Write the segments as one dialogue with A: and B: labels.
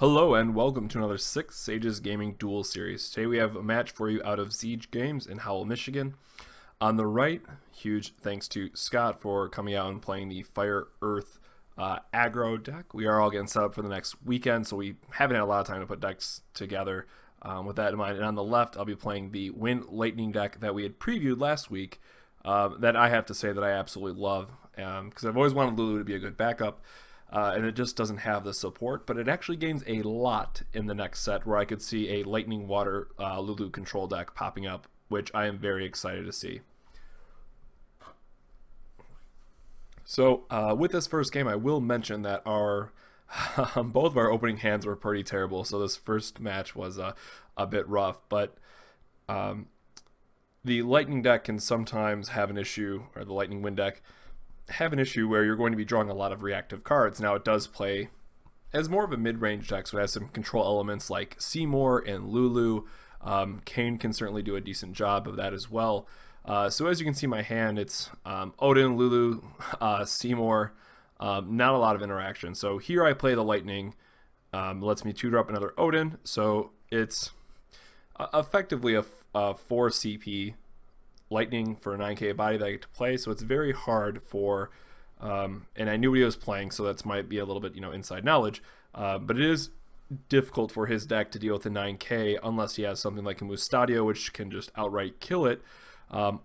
A: Hello and welcome to another 6 Sages Gaming Duel Series. Today we have a match for you out of Ziege Games in Howell, Michigan. On the right, huge thanks to Scott for coming out and playing the Fire Earth Aggro deck. We are all getting set up for the next weekend, so we haven't had a lot of time to put decks together with that in mind. And on the left, I'll be playing the Wind Lightning deck that we had previewed last week that I have to say that I absolutely love because I've always wanted Lulu to be a good backup. And it just doesn't have the support, but it actually gains a lot in the next set where I could see a Lightning Water Lulu control deck popping up, which I am very excited to see. So with this first game, I will mention that our both of our opening hands were pretty terrible, so this first match was a bit rough, but the Lightning deck can sometimes have an issue, or the Lightning Wind deck, have an issue where you're going to be drawing a lot of reactive cards. Now it does play as more of a mid-range deck, so it has some control elements like Seymour and Lulu. Kane can certainly do a decent job of that as well. So as you can see my hand, it's Odin, Lulu, Seymour, not a lot of interaction. So here I play the Lightning, lets me 2-drop another Odin, so it's effectively a 4 CP Lightning for a 9k body that I get to play, so it's very hard for, and I knew what he was playing, so that might be a little bit, inside knowledge, but it is difficult for his deck to deal with the 9k unless he has something like a Mustadio, which can just outright kill it,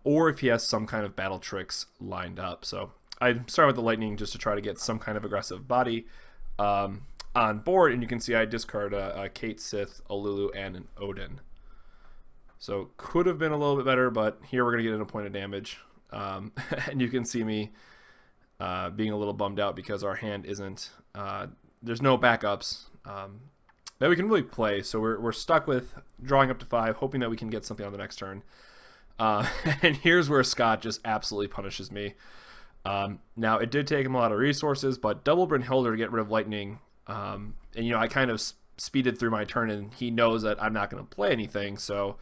A: or if he has some kind of battle tricks lined up. So I start with the Lightning just to try to get some kind of aggressive body on board, and you can see I discard a Kate, Sith, a Lulu, and an Odin. So could have been a little bit better, but here we're going to get in a point of damage. And you can see me being a little bummed out because our hand isn't, there's no backups that we can really play. So we're stuck with drawing up to 5, hoping that we can get something on the next turn. And here's where Scott just absolutely punishes me. Now, it did take him a lot of resources, but double Brynhilde to get rid of Lightning. And, I kind of speeded through my turn, and he knows that I'm not going to play anything, so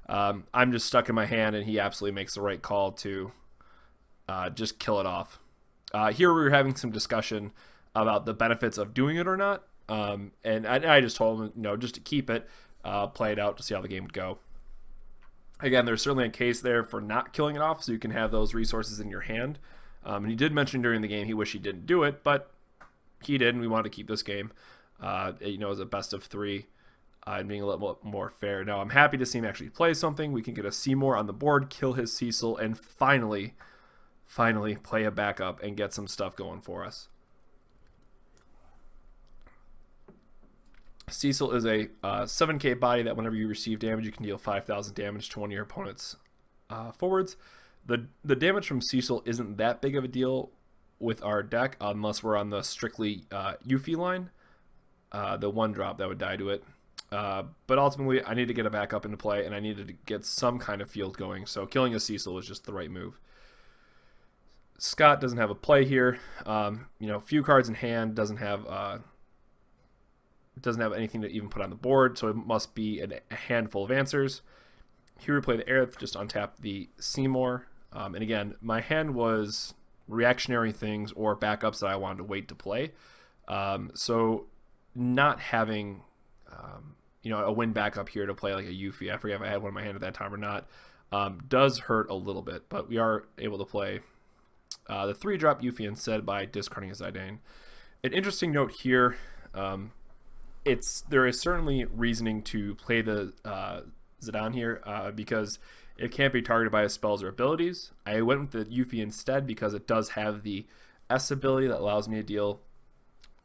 A: I'm just stuck in my hand, and he absolutely makes the right call to just kill it off. Here we were having some discussion about the benefits of doing it or not, and I just told him, just to keep it, play it out to see how the game would go. Again, there's certainly a case there for not killing it off, so you can have those resources in your hand. And he did mention during the game he wished he didn't do it, but he did, and we wanted to keep this game, as a best of 3. And being a little more fair. Now, I'm happy to see him actually play something. We can get a Seymour on the board, kill his Cecil, and finally play a backup and get some stuff going for us. Cecil is a 7k body that whenever you receive damage, you can deal 5,000 damage to one of your opponent's forwards. The damage from Cecil isn't that big of a deal with our deck unless we're on the strictly Yuffie line. The 1-drop that would die to it. But ultimately, I need to get a backup into play, and I needed to get some kind of field going. So killing a Cecil was just the right move. Scott doesn't have a play here. Few cards in hand, doesn't have anything to even put on the board, so it must be a handful of answers. Here we play the Aerith, just untap the Seymour. And again, my hand was reactionary things or backups that I wanted to wait to play. So not having a win backup here to play like a Yuffie, I forget if I had one in my hand at that time or not, does hurt a little bit, but we are able to play the 3-drop Yuffie instead by discarding a Zidane. An interesting note here, there is certainly reasoning to play the Zidane here because it can't be targeted by his spells or abilities. I went with the Yuffie instead because it does have the S ability that allows me to deal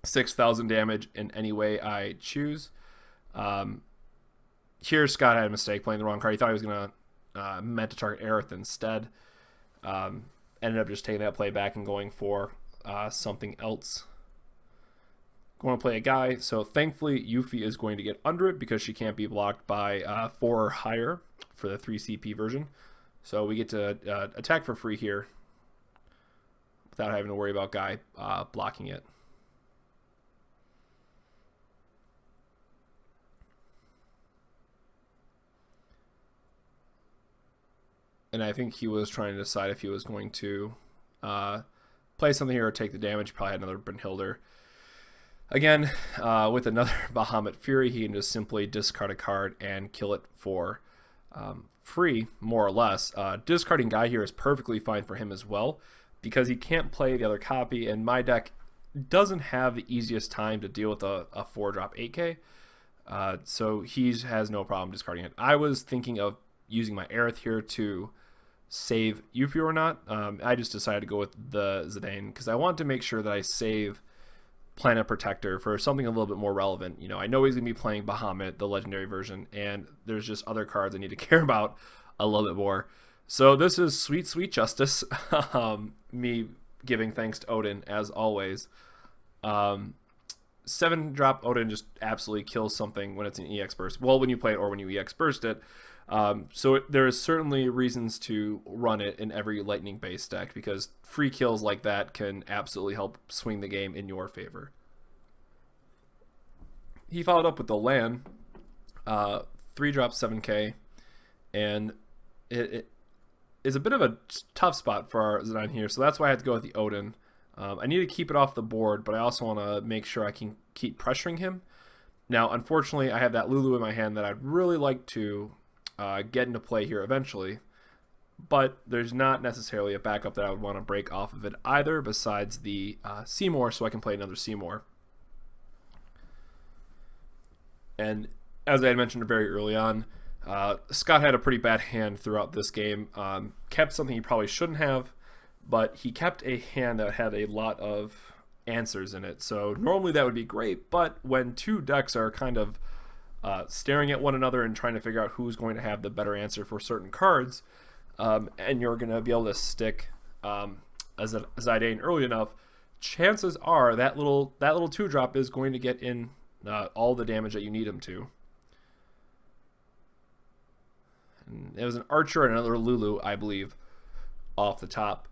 A: 6,000 damage in any way I choose. Here Scott had a mistake playing the wrong card. He thought he was going to meant to target Aerith instead. Ended up just taking that play back and going for something else. Going to play a guy, so thankfully Yuffie is going to get under it because she can't be blocked by 4 or higher for the 3 CP version. So we get to attack for free here without having to worry about Guy blocking it. And I think he was trying to decide if he was going to play something here or take the damage. Probably had another Brynhilde. Again, with another Bahamut Fury, he can just simply discard a card and kill it for free, more or less. Discarding Guy here is perfectly fine for him as well, because he can't play the other copy, and my deck doesn't have the easiest time to deal with a 4-drop 8K, so he has no problem discarding it. I was thinking of using my Aerith here to save Yuffie or not. I just decided to go with the Zidane because I want to make sure that I save Planet Protector for something a little bit more relevant. You know, I know he's going to be playing Bahamut, the legendary version, and there's just other cards I need to care about a little bit more. So this is sweet, sweet justice. Me giving thanks to Odin, as always. 7-drop Odin just absolutely kills something when it's an EX burst. Well, when you play it or when you EX burst it. So there is certainly reasons to run it in every lightning-based deck, because free kills like that can absolutely help swing the game in your favor. He followed up with the land, 3-drop 7K, and it is a bit of a tough spot for our Zidane here, so that's why I had to go with the Odin. I need to keep it off the board, but I also want to make sure I can keep pressuring him. Now, unfortunately, I have that Lulu in my hand that I'd really like to get into play here eventually, but there's not necessarily a backup that I would want to break off of it either, besides the Seymour, so I can play another Seymour. And as I had mentioned very early on, Scott had a pretty bad hand throughout this game. Kept something he probably shouldn't have, but he kept a hand that had a lot of answers in it. So normally that would be great, but when two decks are kind of staring at one another and trying to figure out who's going to have the better answer for certain cards, and you're going to be able to stick a Zidane early enough, chances are that little 2-drop is going to get in all the damage that you need him to. And it was an Archer and another Lulu, I believe, off the top.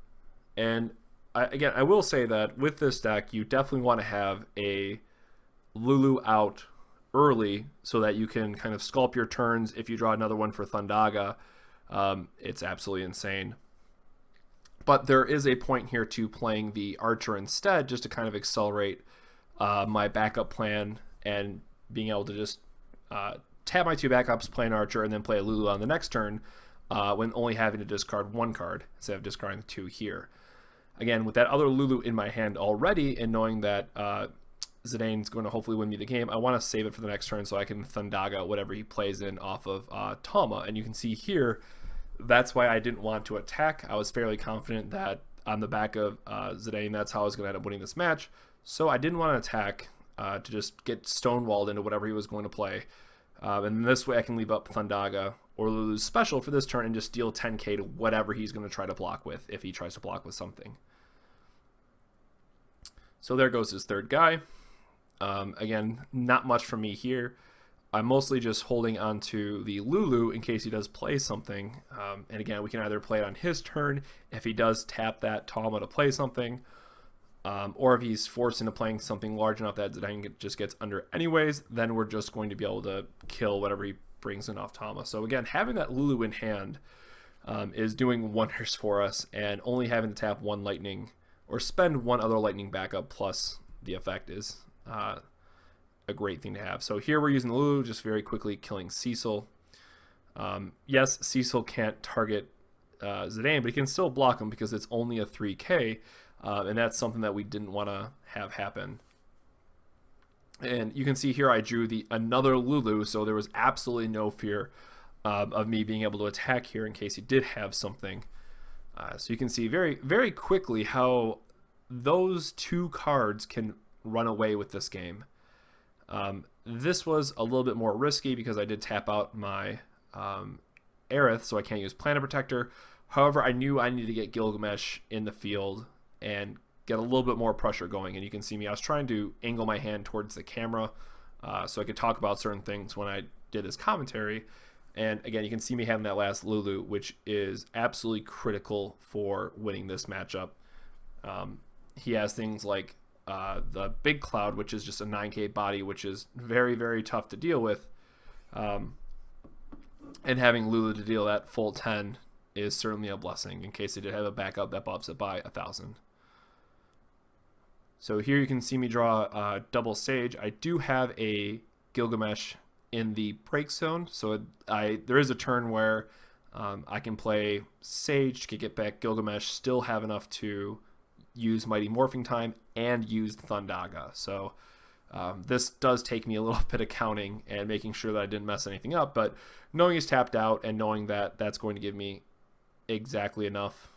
A: And again, I will say that with this deck, you definitely want to have a Lulu out early so that you can kind of sculpt your turns. If you draw another one for Thundaga, it's absolutely insane. But there is a point here to playing the Archer instead, just to kind of accelerate my backup plan and being able to just tap my 2 backups, play an Archer, and then play a Lulu on the next turn when only having to discard 1 card instead of discarding the 2 here. Again, with that other Lulu in my hand already, and knowing that Zidane's going to hopefully win me the game, I want to save it for the next turn so I can Thundaga whatever he plays in off of Tama. And you can see here, that's why I didn't want to attack. I was fairly confident that on the back of Zidane, that's how I was going to end up winning this match. So I didn't want to attack to just get stonewalled into whatever he was going to play. And this way I can leave up Thundaga or Lulu's special for this turn and just deal 10k to whatever he's going to try to block with, if he tries to block with something. So there goes his 3rd guy. Again, not much from me here. I'm mostly just holding on to the Lulu in case he does play something. And again, we can either play it on his turn if he does tap that Tama to play something, or if he's forced into playing something large enough that Zidane just gets under anyways, then we're just going to be able to kill whatever he brings in off Tama. So again, having that Lulu in hand is doing wonders for us, and only having to tap 1 lightning or spend 1 other lightning backup plus the effect is a great thing to have. So here we're using the Lulu, just very quickly killing Cecil. Yes, Cecil can't target Zidane, but he can still block him because it's only a 3k, and that's something that we didn't want to have happen. And you can see here I drew another Lulu, so there was absolutely no fear of me being able to attack here in case he did have something. So you can see very, very quickly how those 2 cards can run away with this game. This was a little bit more risky because I did tap out my Aerith, so I can't use Planet Protector. However, I knew I needed to get Gilgamesh in the field and get a little bit more pressure going. And you can see me, I was trying to angle my hand towards the camera so I could talk about certain things when I did this commentary. And again, you can see me having that last Lulu, which is absolutely critical for winning this matchup. He has things like the Big Cloud, which is just a 9k body, which is very, very tough to deal with. And having Lulu to deal that full 10 is certainly a blessing in case they did have a backup that buffs it by 1,000. So here you can see me draw double Sage. I do have a Gilgamesh in the break zone, so there is a turn where I can play Sage to get back Gilgamesh, still have enough to use Mighty Morphing Time and use Thundaga. So this does take me a little bit of counting and making sure that I didn't mess anything up, but knowing he's tapped out and knowing that that's going to give me exactly enough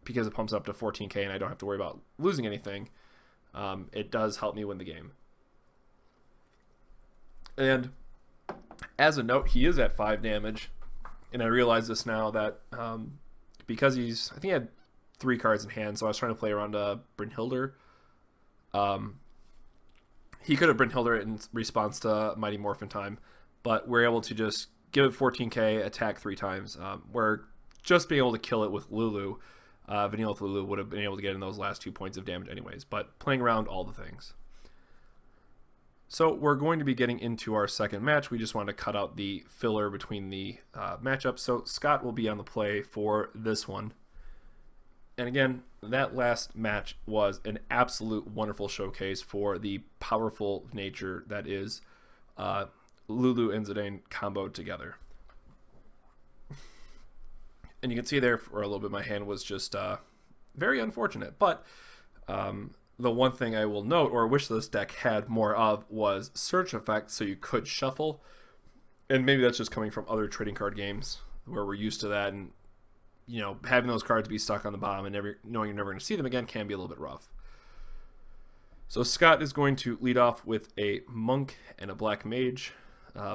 A: because it pumps up to 14k and I don't have to worry about losing anything, it does help me win the game. And as a note, he is at 5 damage, and I realize this now that because I think he had 3 cards in hand, so I was trying to play around Brynhildr. He could have Brynhildr in response to Mighty Morphin Time, but we're able to just give it 14k, attack 3 times. Where just being able to kill it with Lulu, Vanilla with Lulu would have been able to get in those last 2 points of damage anyways, but playing around all the things. So we're going to be getting into our second match. We just wanted to cut out the filler between the matchups. So Scott will be on the play for this one. And again, that last match was an absolute wonderful showcase for the powerful nature that is Lulu and Zidane comboed together. And you can see there for a little bit my hand was just very unfortunate. But the one thing I will note, or wish this deck had more of, was search effect, so you could shuffle. And maybe that's just coming from other trading card games where we're used to that, and you know, having those cards be stuck on the bottom and knowing you're never going to see them again can be a little bit rough. So Scott is going to lead off with a Monk and a Black Mage.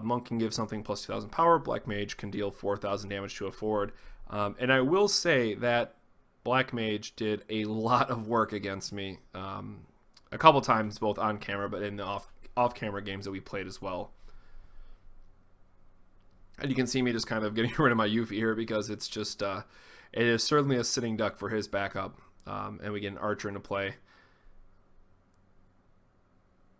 A: Monk can give something plus 2,000 power. Black Mage can deal 4,000 damage to a forward. And I will say that Black Mage did a lot of work against me a couple times, both on camera but in the off-camera games that we played as well. And you can see me just kind of getting rid of my Yuffie here because it's just, it is certainly a sitting duck for his backup. And we get an Archer into play.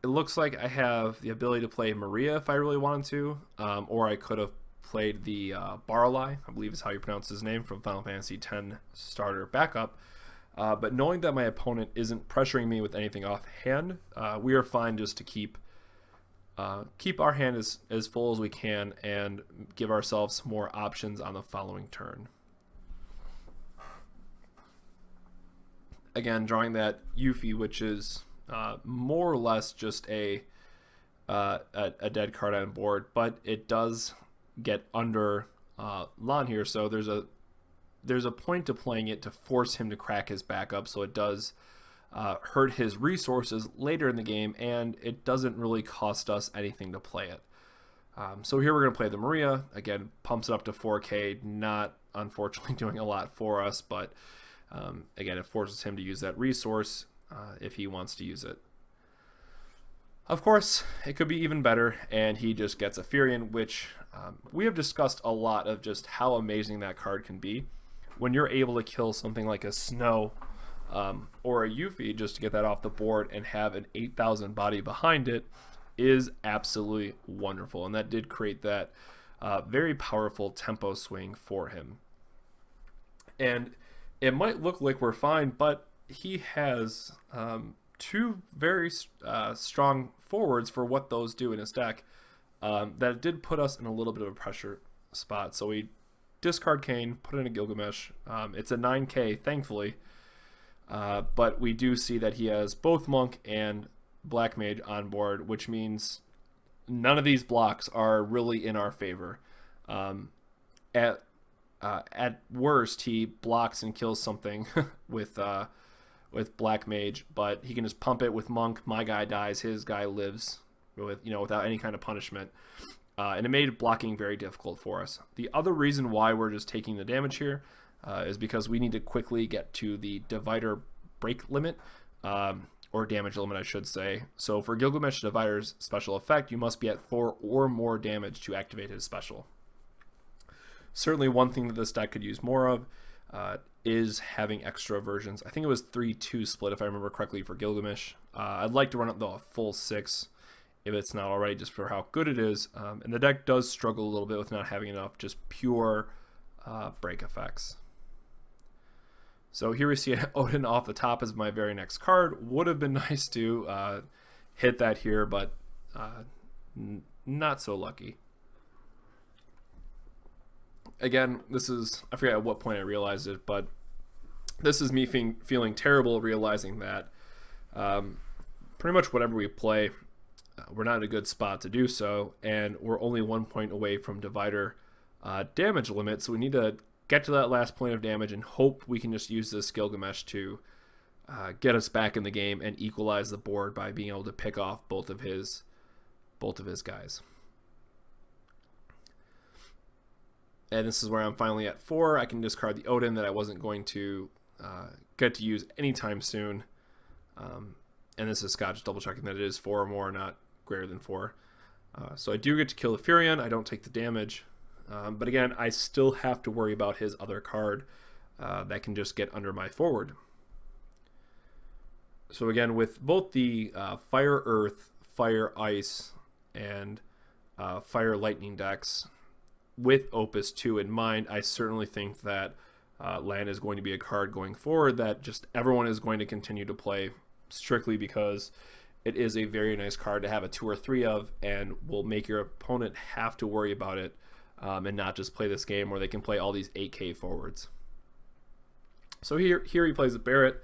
A: It looks like I have the ability to play Maria if I really wanted to, or I could have played the Barlai, I believe is how you pronounce his name, from Final Fantasy X starter backup. But knowing that my opponent isn't pressuring me with anything offhand, we are fine just to keep our hand as full as we can and give ourselves more options on the following turn. Again, drawing that Yuffie, which is more or less just a dead card on board, but it does get under Lan here, so there's a point to playing it to force him to crack his backup, so it does hurt his resources later in the game, and it doesn't really cost us anything to play it. So here we're going to play the Maria. Again, pumps it up to 4k, not unfortunately doing a lot for us, but again, it forces him to use that resource if he wants to use it. Of course, it could be even better, and he just gets a Furion, which we have discussed a lot of just how amazing that card can be. When you're able to kill something like a Snow or a Yuffie just to get that off the board and have an 8,000 body behind it is absolutely wonderful, and that did create that very powerful tempo swing for him. And it might look like we're fine, but he has 2 very strong forwards for what those do in his deck that did put us in a little bit of a pressure spot. So we discard Kane, put in a Gilgamesh. It's a 9k, thankfully, but we do see that he has both Monk and Black Mage on board, which means none of these blocks are really in our favor. At worst, he blocks and kills something with Black Mage, but he can just pump it with Monk. My guy dies, his guy lives without any kind of punishment. And it made blocking very difficult for us. The other reason why we're just taking the damage here is because we need to quickly get to the Divider break limit, or damage limit, I should say. So for Gilgamesh Divider's special effect, you must be at 4 or more damage to activate his special. Certainly one thing that this deck could use more of is having extra versions. I think it was 3-2 split, if I remember correctly, for Gilgamesh. I'd like to run it the full 6 if it's not already, just for how good it is. And the deck does struggle a little bit with not having enough just pure break effects. So here we see Odin off the top as my very next card. Would have been nice to hit that here, but not so lucky. Again, this is, I forget at what point I realized it, but this is me feeling terrible, realizing that pretty much whatever we play, we're not in a good spot to do so, and we're only 1 point away from divider damage limit, so we need to get to that last point of damage and hope we can just use this Gilgamesh to get us back in the game and equalize the board by being able to pick off both of his guys. And this is where I'm finally at 4. I can discard the Odin that I wasn't going to get to use anytime soon. And this is Scott just double checking that it is 4 or more, not greater than 4. So I do get to kill the Furion. I don't take the damage. But again, I still have to worry about his other card that can just get under my forward. So again, with both the Fire Earth, Fire Ice, and Fire Lightning decks, with Opus 2 in mind, I certainly think that land is going to be a card going forward that just everyone is going to continue to play, strictly because it is a very nice card to have a 2 or 3 of and will make your opponent have to worry about it and not just play this game where they can play all these 8K forwards. So here he plays a Barret,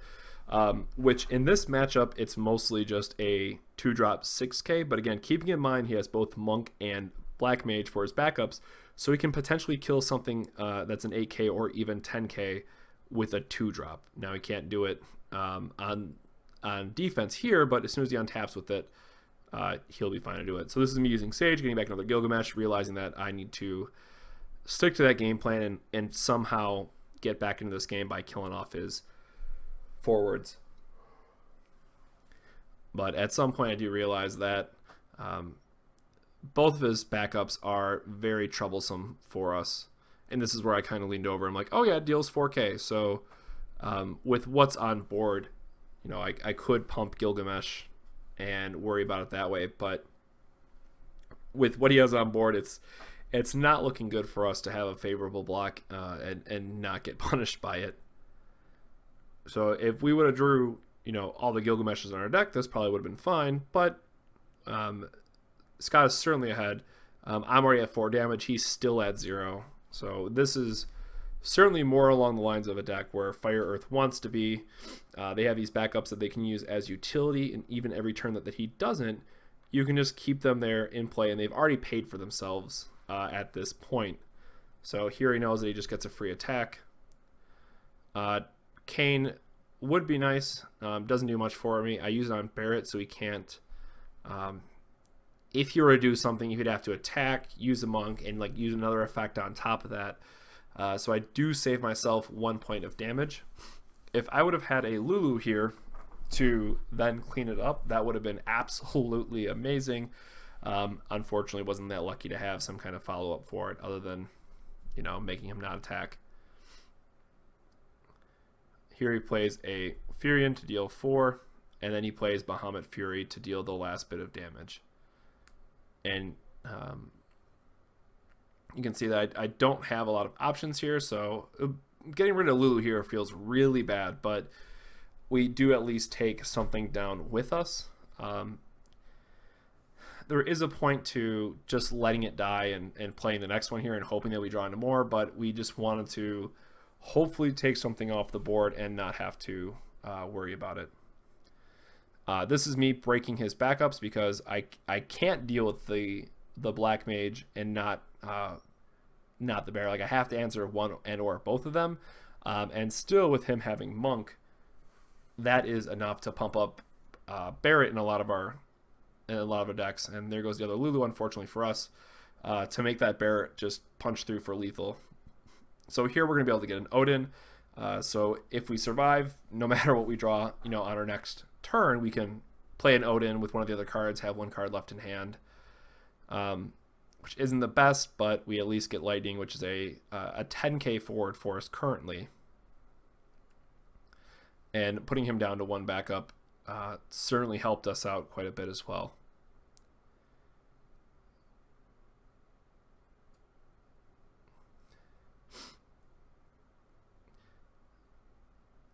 A: which in this matchup it's mostly just a 2-drop 6K, but again, keeping in mind he has both Monk and Black Mage for his backups, so he can potentially kill something that's an 8K or even 10K with a 2-drop. Now he can't do it on defense here, but as soon as he untaps with it, he'll be fine to do it. So this is me using Sage, getting back another Gilgamesh, realizing that I need to stick to that game plan and somehow get back into this game by killing off his forwards. But at some point I do realize that both of his backups are very troublesome for us. And this is where I kind of leaned over. I'm like, oh yeah, it deals 4K. So with what's on board, you know, I could pump Gilgamesh and worry about it that way. But with what he has on board, it's not looking good for us to have a favorable block and not get punished by it. So if we would have drew, you know, all the Gilgameshes on our deck, this probably would have been fine. But Scott is certainly ahead. I'm already at 4 damage. He's still at 0. So this is certainly more along the lines of a deck where Fire Earth wants to be. They have these backups that they can use as utility, and even every turn that he doesn't, you can just keep them there in play, and they've already paid for themselves at this point. So here he knows that he just gets a free attack. Kane would be nice. Doesn't do much for me. I use it on Barret, so he can't. If he were to do something, he'd have to attack, use a Monk, and like use another effect on top of that. So I do save myself 1 point of damage. If I would have had a Lulu here to then clean it up, that would have been absolutely amazing. Unfortunately, wasn't that lucky to have some kind of follow-up for it other than, you know, making him not attack. Here he plays a Furion to deal 4, and then he plays Bahamut Fury to deal the last bit of damage. And you can see that I don't have a lot of options here, so getting rid of Lulu here feels really bad, but we do at least take something down with us. There is a point to just letting it die and playing the next one here and hoping that we draw into more, but we just wanted to hopefully take something off the board and not have to worry about it. This is me breaking his backups because I can't deal with the Black Mage and not the Bear. Like I have to answer one and or both of them, and still with him having Monk, that is enough to pump up Barret in a lot of our decks. And there goes the other Lulu, unfortunately for us, to make that Barret just punch through for lethal. So here we're gonna be able to get an Odin. So if we survive, no matter what we draw, you know, on our next turn, we can play an Odin with one of the other cards, have one card left in hand, which isn't the best, but we at least get Lightning, which is a 10K forward for us currently. And putting him down to 1 backup certainly helped us out quite a bit as well.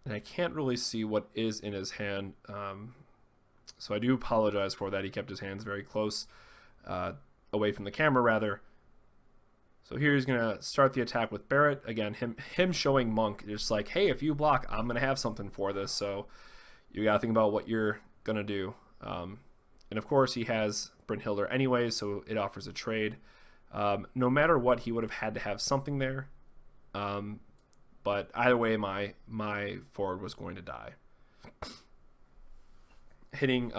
A: And I can't really see what is in his hand. So I do apologize for that. He kept his hands very close, away from the camera rather. So here he's going to start the attack with Barrett. Again, him showing Monk, just like, hey, if you block, I'm going to have something for this. So you got to think about what you're going to do. And of course, he has Brynhildr anyway, so it offers a trade. No matter what, he would have had to have something there. But either way, my forward was going to die. Hitting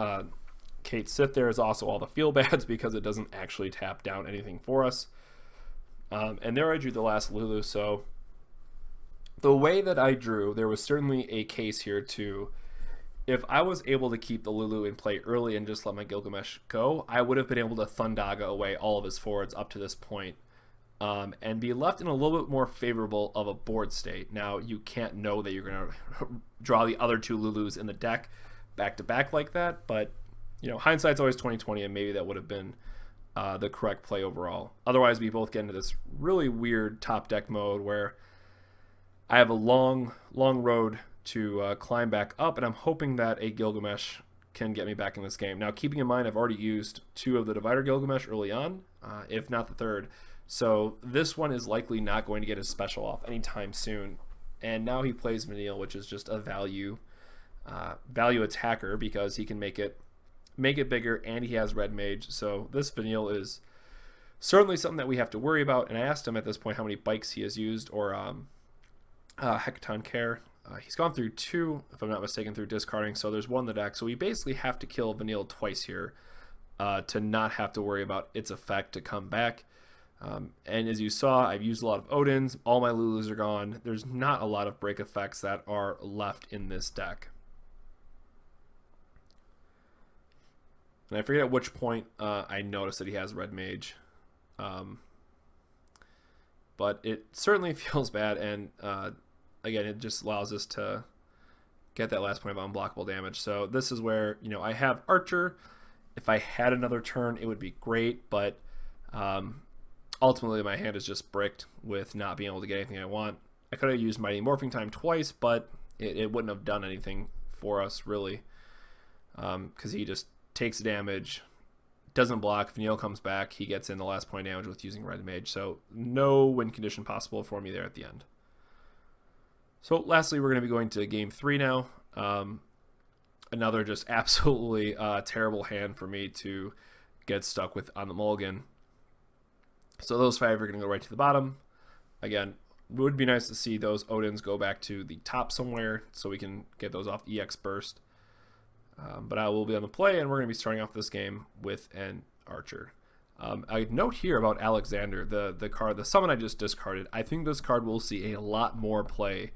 A: Kate Sith there is also all the feel bads because it doesn't actually tap down anything for us. And there I drew the last Lulu. So the way that I drew, there was certainly a case here to, if I was able to keep the Lulu in play early and just let my Gilgamesh go, I would have been able to Thundaga away all of his forwards up to this point, and be left in a little bit more favorable of a board state. Now, you can't know that you're going to draw the other two Lulus in the deck back to back like that, but you know, hindsight's always 20/20, and maybe that would have been the correct play overall. Otherwise, we both get into this really weird top deck mode where I have a long road to climb back up, and I'm hoping that a Gilgamesh can get me back in this game. Now, keeping in mind, I've already used 2 of the Divider Gilgamesh early on, if not the 3rd, so this one is likely not going to get his special off anytime soon. And now he plays Vanille, which is just a value attacker because he can make it bigger, and he has Red Mage. So this Vanille is certainly something that we have to worry about. And I asked him at this point how many bikes he has used, or Hecaton Care. He's gone through 2, if I'm not mistaken, through discarding, so there's 1 in the deck. So we basically have to kill Vanille twice here to not have to worry about its effect to come back. And as you saw, I've used a lot of Odins. All my Lulus are gone. There's not a lot of break effects that are left in this deck. And I forget at which point I noticed that he has Red Mage. But it certainly feels bad, and again, it just allows us to get that last point of unblockable damage. So this is where, you know, I have Archer. If I had another turn, it would be great, but ultimately my hand is just bricked with not being able to get anything I want. I could have used Mighty Morphing Time twice, but it wouldn't have done anything for us, really, because he just takes damage, doesn't block. Vanille comes back, he gets in the last point of damage with using Red Mage, so no win condition possible for me there at the end. So lastly, we're going to be going to game 3 now. Another just absolutely terrible hand for me to get stuck with on the mulligan. So those 5 are going to go right to the bottom. Again, it would be nice to see those Odins go back to the top somewhere so we can get those off EX Burst. But I will be on the play, and we're going to be starting off this game with an Archer. I note here about Alexander, the card, the summon I just discarded. I think this card will see a lot more play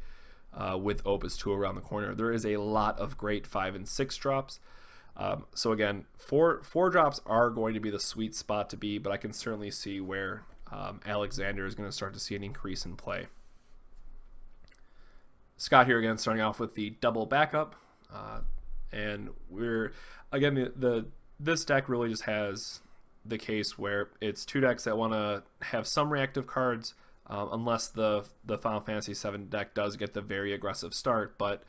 A: with Opus 2 around the corner. There is a lot of great 5 and 6 drops. So again, 4 drops are going to be the sweet spot to be, but I can certainly see where Alexander is going to start to see an increase in play. Scott here again, starting off with the double backup. And we're, again, this deck really just has the case where it's 2 decks that want to have some reactive cards, unless the Final Fantasy VII deck does get the very aggressive start, but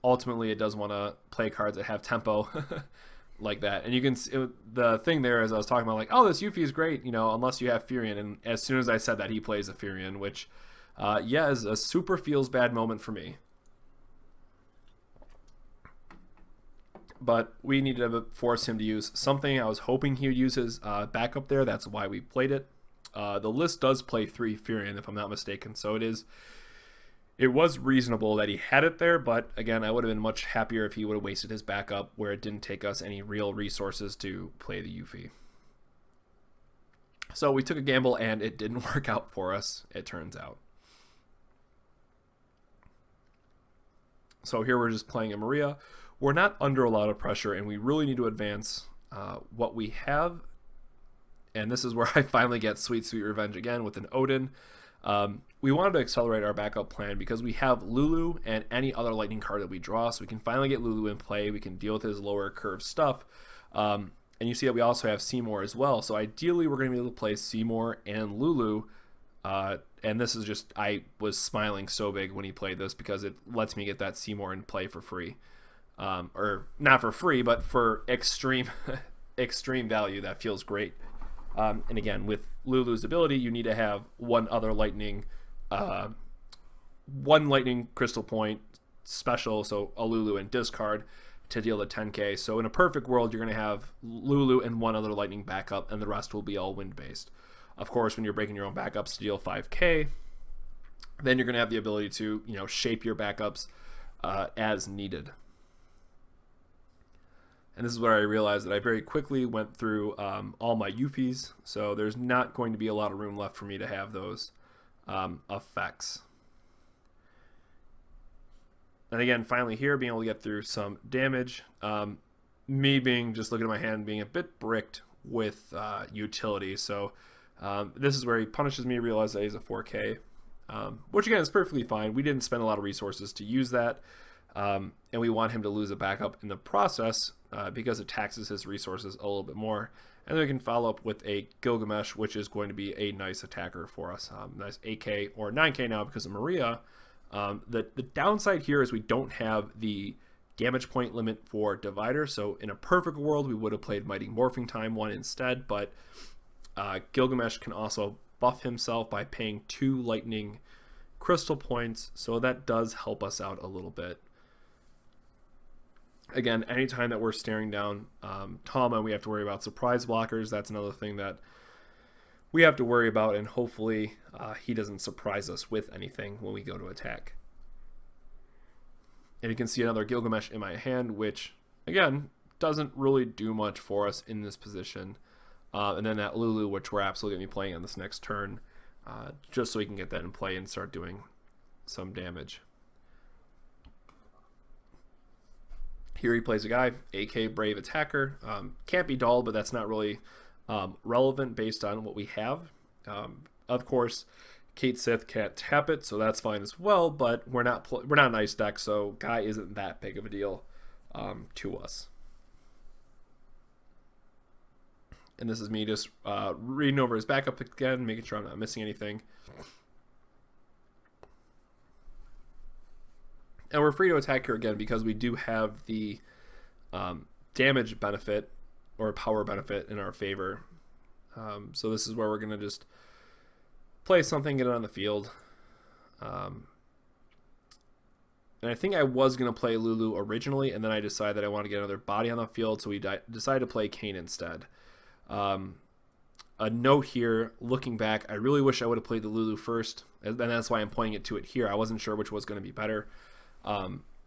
A: ultimately it does want to play cards that have tempo like that. And you can see, the thing there is I was talking about, like, oh, this Yuffie is great, you know, unless you have Furion, and as soon as I said that, he plays a Furion, which yeah, is a super feels bad moment for me. But we needed to force him to use something. I was hoping he would use his backup there. That's why we played it. The list does play 3 Furion, if I'm not mistaken. So it was reasonable that he had it there. But again, I would have been much happier if he would have wasted his backup where it didn't take us any real resources to play the Yuffie. So we took a gamble, and it didn't work out for us, it turns out. So here we're just playing a Maria. We're not under a lot of pressure, and we really need to advance what we have. And this is where I finally get Sweet Sweet Revenge again with an Odin. We wanted to accelerate our backup plan because we have Lulu and any other lightning card that we draw, so we can finally get Lulu in play. We can deal with his lower curve stuff. And you see that we also have Seymour as well. So ideally, we're going to be able to play Seymour and Lulu and this is just, I was smiling so big when he played this because it lets me get that Seymour in play for free. Or not for free, but for extreme extreme value. That feels great. And again, with Lulu's ability, you need to have one lightning crystal point special, so a Lulu and discard to deal the 10k. So in a perfect world, you're going to have Lulu and one other lightning backup, and the rest will be all wind based. Of course, when you're breaking your own backups to deal 5k, then you're going to have the ability to, shape your backups as needed. And this is where I realized that I very quickly went through all my Euphies, so there's not going to be a lot of room left for me to have those effects. And again, finally here, being able to get through some damage. Me being, just looking at my hand, being a bit bricked with utility. So this is where he punishes me, realize that he's a 4K, which again is perfectly fine. We didn't spend a lot of resources to use that. And we want him to lose a backup in the process because it taxes his resources a little bit more. And then we can follow up with a Gilgamesh, which is going to be a nice attacker for us. Nice 8k or 9k now because of Maria. The downside here is we don't have the damage point limit for Divider. So in a perfect world, we would have played Mighty Morphing Time 1 instead. But Gilgamesh can also buff himself by paying 2 lightning crystal points. So that does help us out a little bit. Again, anytime that we're staring down Tama, we have to worry about surprise blockers. That's another thing that we have to worry about, and hopefully he doesn't surprise us with anything when we go to attack. And you can see another Gilgamesh in my hand, which, again, doesn't really do much for us in this position. And then that Lulu, which we're absolutely going to be playing on this next turn, just so we can get that in play and start doing some damage. Here he plays a guy, AK Brave Attacker. Can't be dull, but that's not really relevant based on what we have. Of course, Kate Sith can't tap it, so that's fine as well, but we're not an ice deck, so guy isn't that big of a deal to us. And this is me just reading over his backup again, making sure I'm not missing anything. And we're free to attack here again because we do have the damage benefit or power benefit in our favor. So this is where we're going to just play something, get it on the field. And I think I was going to play Lulu originally, and then I decided that I want to get another body on the field, so we decided to play Kane instead. A note here, looking back, I really wish I would have played the Lulu first, and that's why I'm pointing it to it here. I wasn't sure which was going to be better.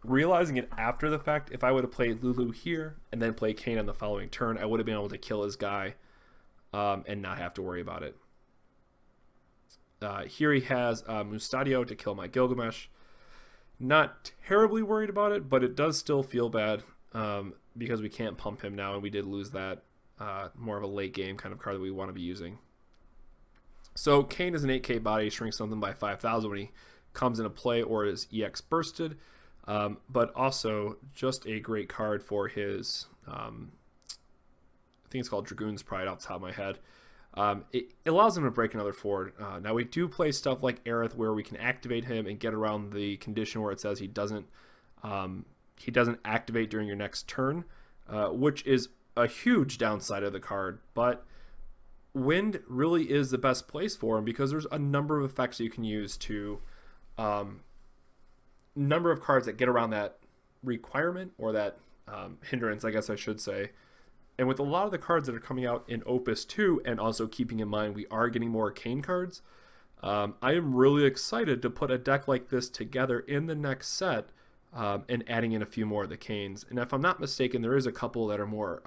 A: Realizing it after the fact, if I would have played Lulu here and then play Kane on the following turn, I would have been able to kill his guy and not have to worry about it. Here he has Mustadio to kill my Gilgamesh. Not terribly worried about it, but it does still feel bad because we can't pump him now, and we did lose that more of a late game kind of card that we want to be using. So Kane is an 8k body, shrinks something by 5,000 when he comes into play or is EX bursted, but also just a great card for his, I think it's called Dragoon's Pride off the top of my head. It allows him to break another forward. Now we do play stuff like Aerith where we can activate him and get around the condition where it says he doesn't activate during your next turn, which is a huge downside of the card, but Wind really is the best place for him because there's a number of effects you can use to number of cards that get around that requirement or that hindrance, I guess I should say. And with a lot of the cards that are coming out in Opus 2, and also keeping in mind we are getting more Kane cards, I am really excited to put a deck like this together in the next set and adding in a few more of the Canes. And if I'm not mistaken, there is a couple that are more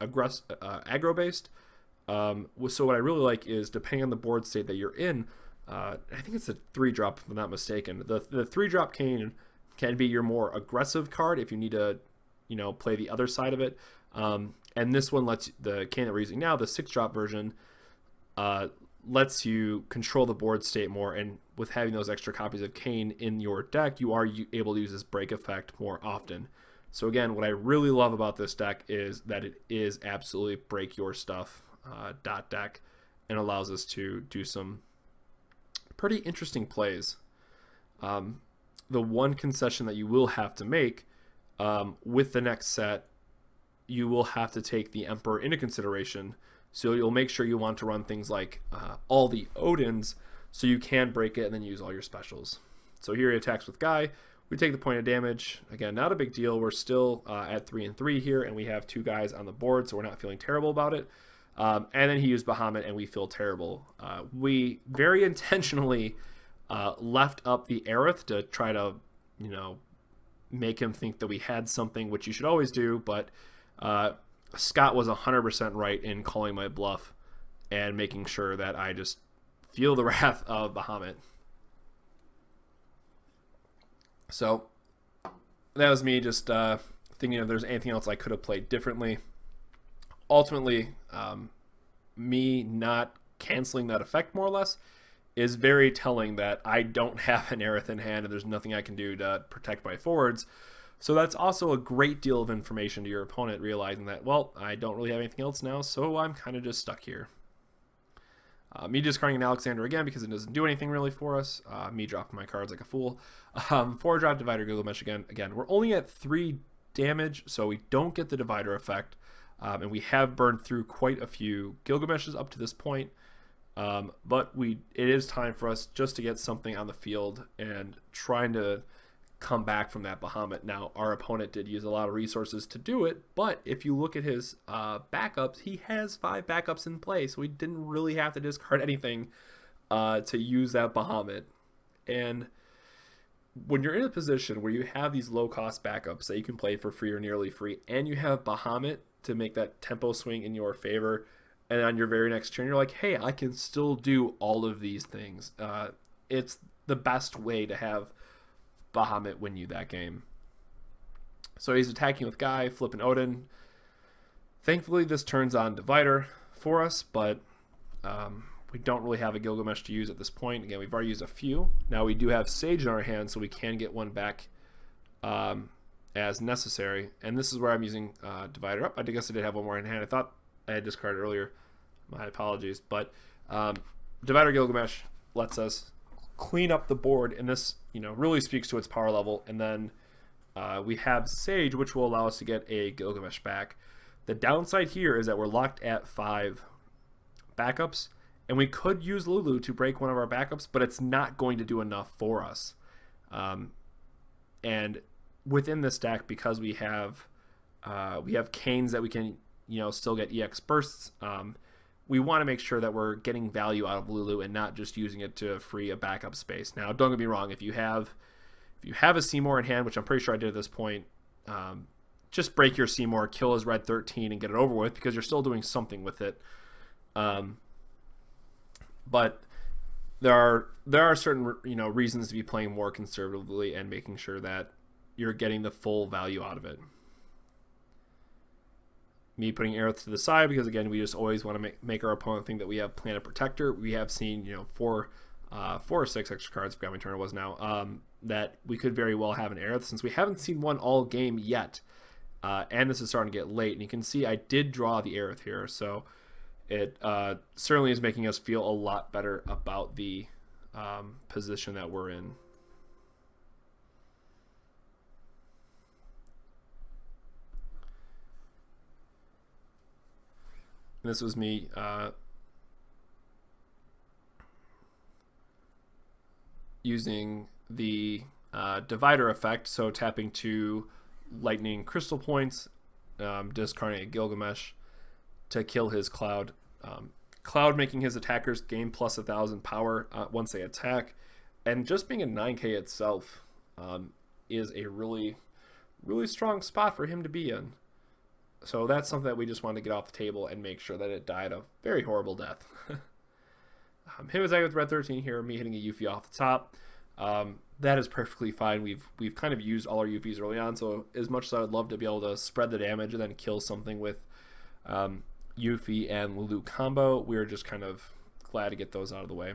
A: aggro based. So what I really like is, depending on the board state that you're in, I think it's a 3-drop if I'm not mistaken. The 3-drop Kane can be your more aggressive card if you need to, play the other side of it. And this one lets the Kane that we're using now, the 6-drop version, lets you control the board state more. And with having those extra copies of Kane in your deck, you are able to use this break effect more often. So again, what I really love about this deck is that it is absolutely break your stuff deck, and allows us to do some pretty interesting plays. The one concession that you will have to make with the next set, you will have to take the Emperor into consideration. So you'll make sure you want to run things like all the Odins so you can break it and then use all your specials. So here he attacks with Guy. We take the point of damage. Again, not a big deal. We're still at 3-3 here, and we have 2 guys on the board, so we're not feeling terrible about it. And then he used Bahamut, and we feel terrible. We very intentionally left up the Aerith to try to, make him think that we had something, which you should always do, but Scott was 100% right in calling my bluff and making sure that I just feel the wrath of Bahamut. So that was me just thinking if there's anything else I could have played differently. Ultimately, me not canceling that effect more or less is very telling that I don't have an Aerith in hand and there's nothing I can do to protect my forwards. So that's also a great deal of information to your opponent, realizing that, well, I don't really have anything else now, so I'm kind of just stuck here. Me discarding an Alexander again because it doesn't do anything really for us. Me dropping my cards like a fool. 4-drop Divider Gilgamesh again. Again, we're only at 3 damage, so we don't get the Divider effect. And we have burned through quite a few Gilgameshes up to this point. But it is time for us just to get something on the field and trying to come back from that Bahamut. Now, our opponent did use a lot of resources to do it, but if you look at his backups, he has 5 backups in play, so we didn't really have to discard anything to use that Bahamut. And when you're in a position where you have these low-cost backups that you can play for free or nearly free, and you have Bahamut to make that tempo swing in your favor, and on your very next turn, you're like, hey, I can still do all of these things. It's the best way to have Bahamut win you that game. So he's attacking with Guy, flipping Odin. Thankfully, this turns on Divider for us, but we don't really have a Gilgamesh to use at this point. Again, we've already used a few. Now we do have Sage in our hand, so we can get one back as necessary. And this is where I'm using Divider up. I guess I did have one more in hand. I thought I had discarded earlier. My apologies. But Divider Gilgamesh lets us clean up the board, and this really speaks to its power level. And then we have Sage, which will allow us to get a Gilgamesh back. The downside here is that we're locked at 5 backups, and we could use Lulu to break one of our backups, but it's not going to do enough for us. And within this deck, because we have Canes that we can still get EX bursts, we want to make sure that we're getting value out of Lulu and not just using it to free a backup space. Now, don't get me wrong. If you have a Seymour in hand, which I'm pretty sure I did at this point, just break your Seymour, kill his red 13, and get it over with, because you're still doing something with it. But there are certain reasons to be playing more conservatively and making sure that you're getting the full value out of it. Me putting Aerith to the side because, again, we just always want to make our opponent think that we have Planet Protector. We have seen 4 or 6 extra cards, I forgot my turn it was now, that we could very well have an Aerith, since we haven't seen one all game yet. And this is starting to get late, and you can see I did draw the Aerith here, so it certainly is making us feel a lot better about the position that we're in. And this was me using the Divider effect, so tapping 2 lightning crystal points, discarding a Gilgamesh to kill his Cloud. Cloud making his attackers gain plus 1,000 power once they attack, and just being a 9k itself is a really, really strong spot for him to be in. So that's something that we just wanted to get off the table and make sure that it died a very horrible death. Him attacking with red 13 here, me hitting a Yuffie off the top. That is perfectly fine. We've kind of used all our Yuffies early on, so as much as I would love to be able to spread the damage and then kill something with Yuffie and Lulu combo, we're just kind of glad to get those out of the way.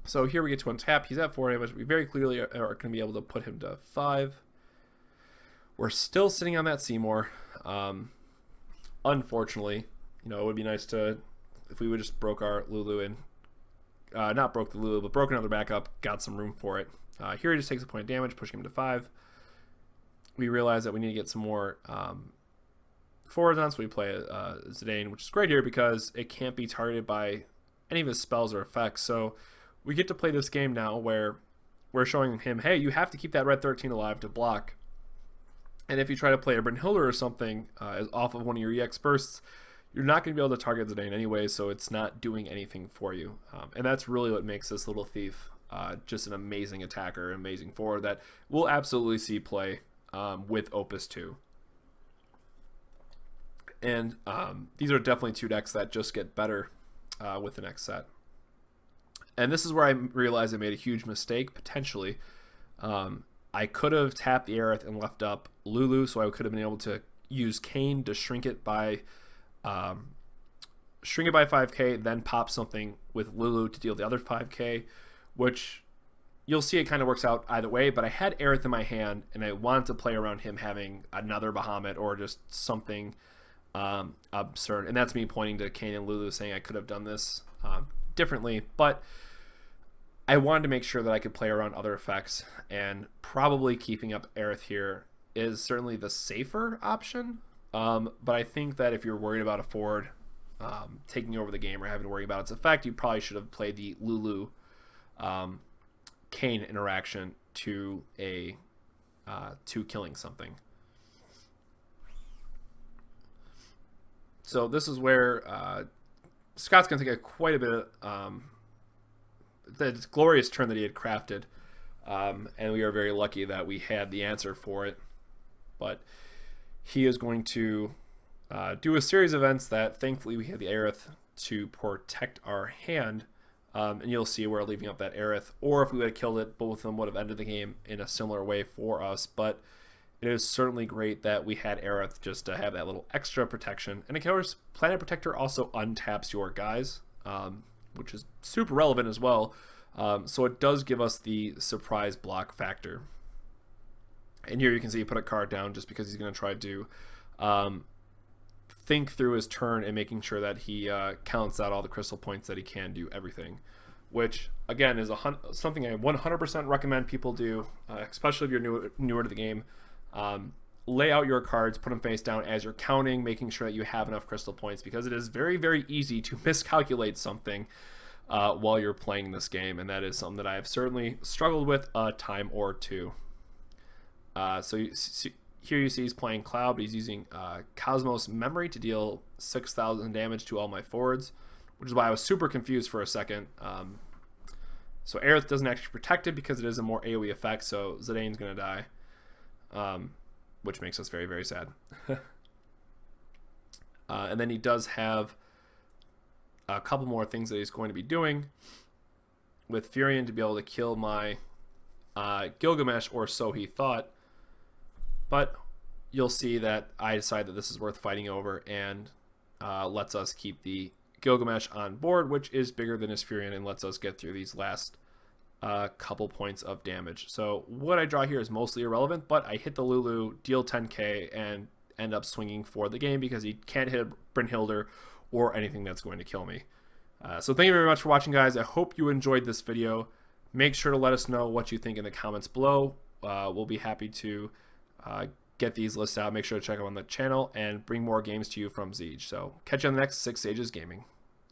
A: So here we get to untap. He's at 4 damage. We very clearly are going to be able to put him to 5. We're still sitting on that Seymour. Unfortunately, it would be nice to if we would just broke our Lulu and not broke the Lulu, but broke another backup, got some room for it. Here he just takes a point of damage, pushing him to 5. We realize that we need to get some more forwards on, so we play Zidane, which is great here because it can't be targeted by any of his spells or effects. So we get to play this game now where we're showing him, hey, you have to keep that red 13 alive to block. And if you try to play a Brynhilder or something off of one of your EX bursts, you're not going to be able to target Zidane anyway, so it's not doing anything for you. And that's really what makes this little thief just an amazing attacker, amazing forward that we'll absolutely see play with Opus 2. And these are definitely 2 decks that just get better with the next set. And this is where I realized I made a huge mistake, potentially. I could have tapped the Aerith and left up Lulu, so I could have been able to use Kayn to shrink it by 5k, then pop something with Lulu to deal the other 5k, which you'll see it kind of works out either way. But I had Aerith in my hand, and I wanted to play around him having another Bahamut or just something absurd. And that's me pointing to Kayn and Lulu saying I could have done this differently, but I wanted to make sure that I could play around other effects, and probably keeping up Aerith here is certainly the safer option. But I think that if you're worried about a forward taking over the game or having to worry about its effect, you probably should have played the Lulu Kayn interaction to killing something. So this is where Scott's going to take quite a bit of the glorious turn that he had crafted, and we are very lucky that we had the answer for it. But he is going to do a series of events that thankfully we had the Aerith to protect our hand, and you'll see we're leaving up that Aerith, or if we had killed it, both of them would have ended the game in a similar way for us. But it is certainly great that we had Aerith just to have that little extra protection. And of course, Planet Protector also untaps your guys, which is super relevant as well. So it does give us the surprise block factor. And here you can see he put a card down just because he's going to try to think through his turn and making sure that he counts out all the crystal points that he can do everything. Which, again, is something I 100% recommend people do, especially if you're newer to the game. Lay out your cards, put them face down as you're counting, making sure that you have enough crystal points, because it is very, very easy to miscalculate something while you're playing this game, and that is something that I have certainly struggled with a time or two. So here you see he's playing Cloud, but he's using Cosmos Memory to deal 6,000 damage to all my forwards, which is why I was super confused for a second. So Aerith doesn't actually protect it because it is a more AoE effect, so Zidane's going to die. Which makes us very, very sad. And then he does have a couple more things that he's going to be doing with Furion to be able to kill my Gilgamesh, or so he thought. But you'll see that I decide that this is worth fighting over, and lets us keep the Gilgamesh on board, which is bigger than his Furion, and lets us get through these last couple points of damage. So what I draw here is mostly irrelevant, but I hit the Lulu, deal 10k, and end up swinging for the game because he can't hit a Brynhilder or anything that's going to kill me. So thank you very much for watching, guys. I hope you enjoyed this video. Make sure to let us know what you think in the comments below. We'll be happy to get these lists out. Make sure to check out on the channel and bring more games to you from Ziege. So catch you on the next 6 Sages Gaming.